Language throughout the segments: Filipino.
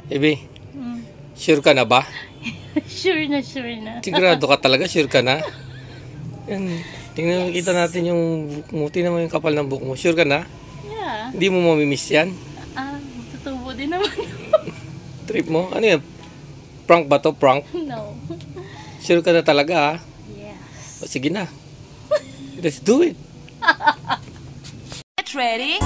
Ebe, sure ka na ba? Sure na, sure na. Sigurado ka talaga, sure ka na? Yan, tingnan kita natin yung buhok mo. Tingnan mo yung kapal ng buhok mo. Sure ka na? Yeah. Hindi mo mamimiss yan? Tutubo din naman. Trip mo? Ano yan? Prank ba to? Prank? No. Sure ka na talaga, ha? Yes. O, sige na. Let's do it. Get ready.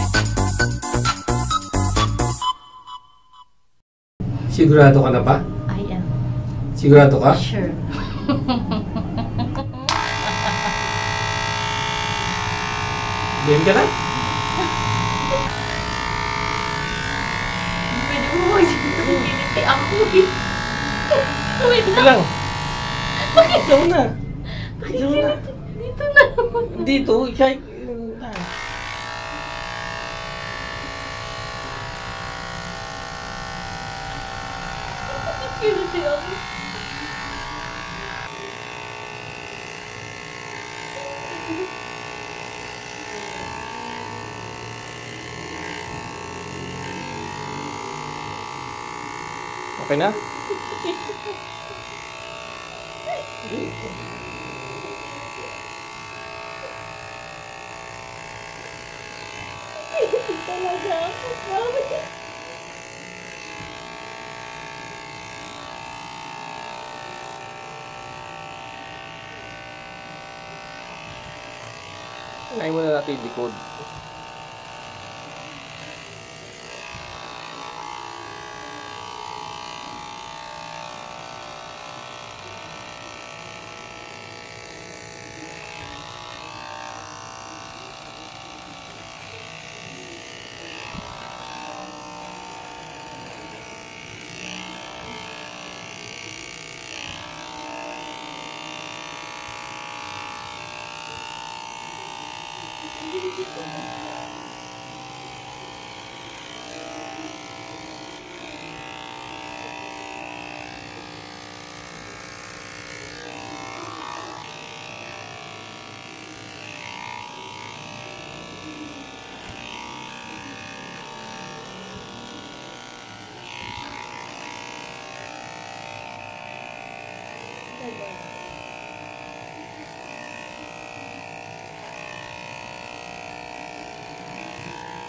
Sigurado ka na ba? I am. Sigurado ka? Sure. Game ka na? Pwede mo mag-giniti ako eh. Wait Ito lang. lang. Bakit? Ikaw na. Bakit Ikaw na. dito na naman? Dito, siya. Giniti ako. Okay na? Talaga ako. Bakit? Unahin muna natin yung likod.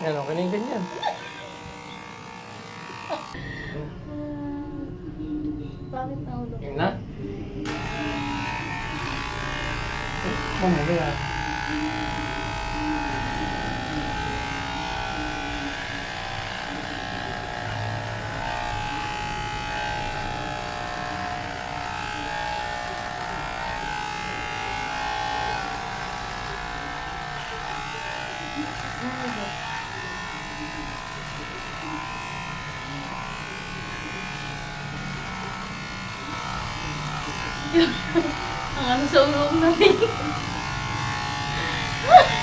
Yan, okay na yung ganyan. Bakit nahulog? Yan na? Mamaya. Ang ano sa ulong namin.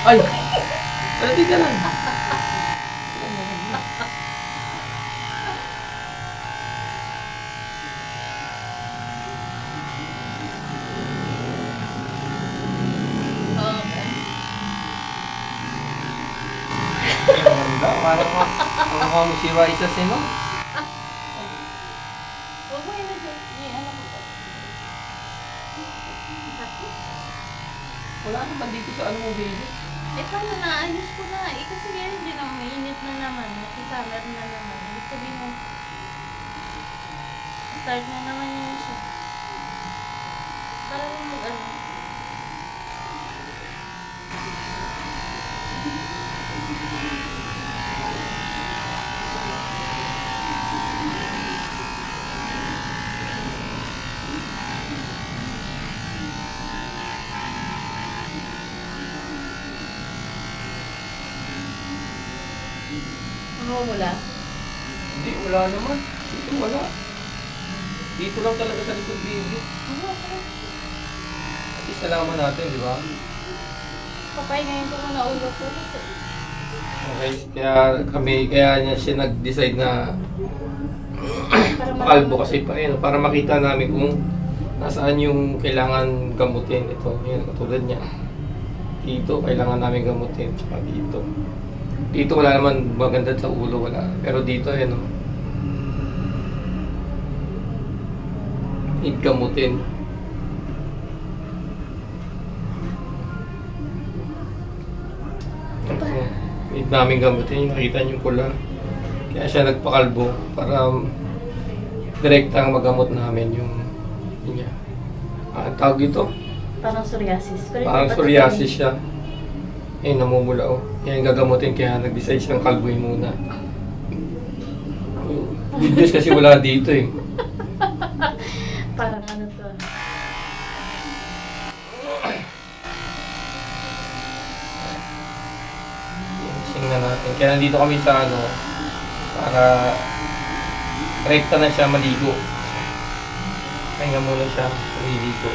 Ay! Pwede ka lang. Okay. Ganda, parang si Raisa sino? Huwag mo yun na ano ko pa. Wala naman dito sa ano mo, baby. Eh, paano na? Ayos ko na. Eh, kasi ngayon din ang mainit na naman. Nakisummer na naman. Ibig sabihin mo, start na naman yun siya. Para mo mag-ano. Wala. Hindi, wala naman. Dito wala. Dito lang talaga sa likod, baby. At least nalaman natin, di ba? Papay ngayon ko muna ulo ko. Okay, kaya niya siya nag-decide na kalbo kasi para makita namin kung nasaan yung kailangan gamutin. Ito, yun, katulad niya. Dito, kailangan namin gamutin. Saka dito. Dito wala naman maganda sa ulo, wala. Pero dito, yun, need gamutin. Ito, need namin gamutin. Nakita niyo pula. Kaya siya nagpakalbo para direktang magamot namin yung niya. Ang tawag ito? Parang psoriasis. Pero Parang ito, psoriasis siya. Eh, namumula oh. Yan gagamutin kaya nag-decide siyang kalbuhin muna. Good news kasi wala dito eh. Parang ano to. Tingnan natin. Kaya nandito kami sa ano, para rekta na siya maligo. Pahinga muna siya, maliligo.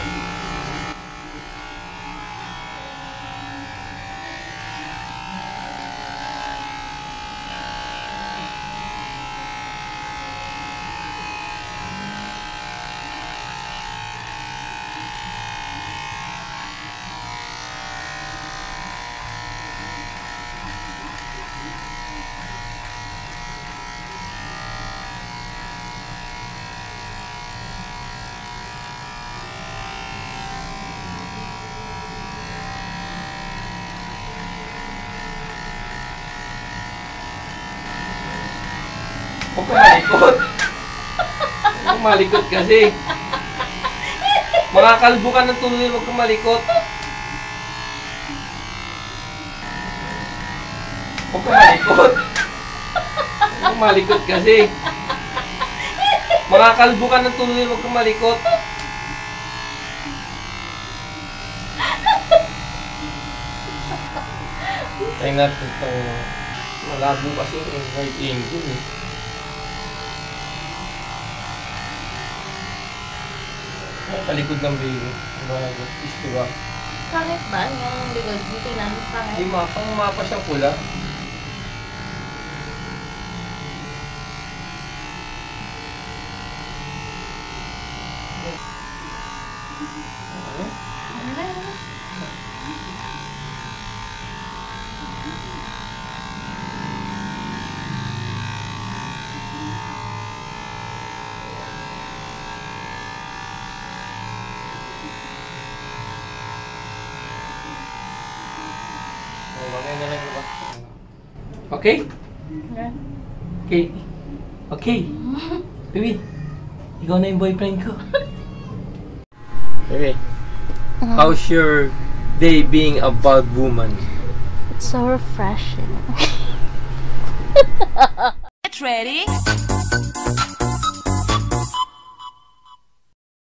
Huwag ka malikot. Huwag ka malikot kasi. Makakalbo ka ng tuloy, huwag ka malikot. Huwag ka malikot. Huwag ka malikot kasi. Makakalbo ka ng tuloy, huwag ka malikot. Tayo natin itong malabo kasi yung right angle eh. Sa likod ng baby. Is diba? Pangit ba? Yung likod, dito lang. Pangit. Hindi pang mapa siyang pula. Okay? Okay. Okay. Baby, ikaw na yung boyfriend ko. Baby, how's your day being a bad woman? It's so refreshing. Get ready.